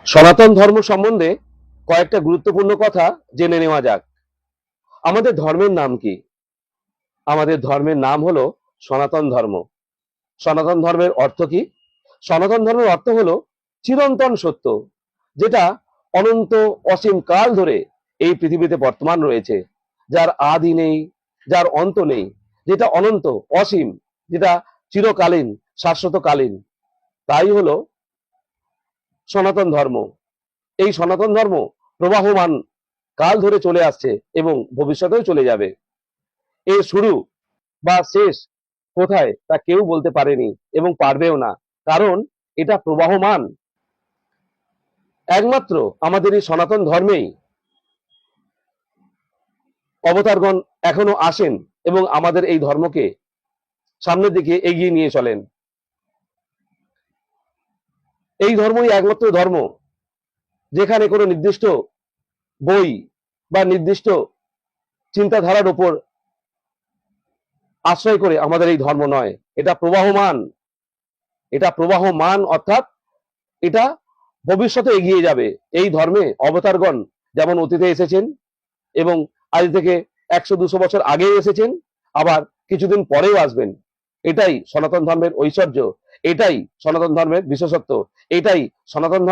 সনাতন ধর্ম সম্বন্ধে কয়েকটা গুরুত্বপূর্ণ কথা জেনে নেওয়া যাক। আমাদের ধর্মের নাম কি? আমাদের ধর্মের নাম হলো সনাতন ধর্ম। সনাতন ধর্মের অর্থ কি? সনাতন ধর্মের অর্থ হলো চিরন্তন সত্য, যেটা অনন্ত অসীম কাল ধরে এই পৃথিবীতে বর্তমান রয়েছে, যার আদি নেই, যার অন্ত নেই, যেটা অনন্ত অসীম, যেটা চিরকালীন, শাশ্বতকালীন। তাই হলো সনাতন ধর্ম। এই সনাতন ধর্ম প্রবাহমান কাল ধরে চলে আসছে এবং ভবিষ্যতেও চলে যাবে। এর শুরু বা শেষ কোথায় তা কেউ বলতে পারেনি এবং পারবেও না, কারণ এটা প্রবাহমান। একমাত্র আমাদের এই সনাতন ধর্মেই অবতারগণ এখনো আসেন এবং আমাদের এই ধর্মকে সামনের দিকে এগিয়ে নিয়ে চলেন। এই ধর্মই একমাত্র ধর্ম যেখানে কোনো নির্দিষ্ট বই বা নির্দিষ্ট চিন্তাধারার উপর আশ্রয় করে আমাদের এই ধর্ম নয়। এটা প্রবাহমান। এটা প্রবাহমান অর্থাৎ এটা ভবিষ্যতে এগিয়ে যাবে। এই ধর্মে অবতারগণ যেমন অতীতে এসেছেন এবং আজ থেকে 100-200 বছর আগেও এসেছেন, আবার কিছুদিন পরেও আসবেন। এটাই সনাতন ধর্মের ঐশ্বর্য, এটাই সনাতন ধর্মের বিশেষত্ব, এটাই সনাতন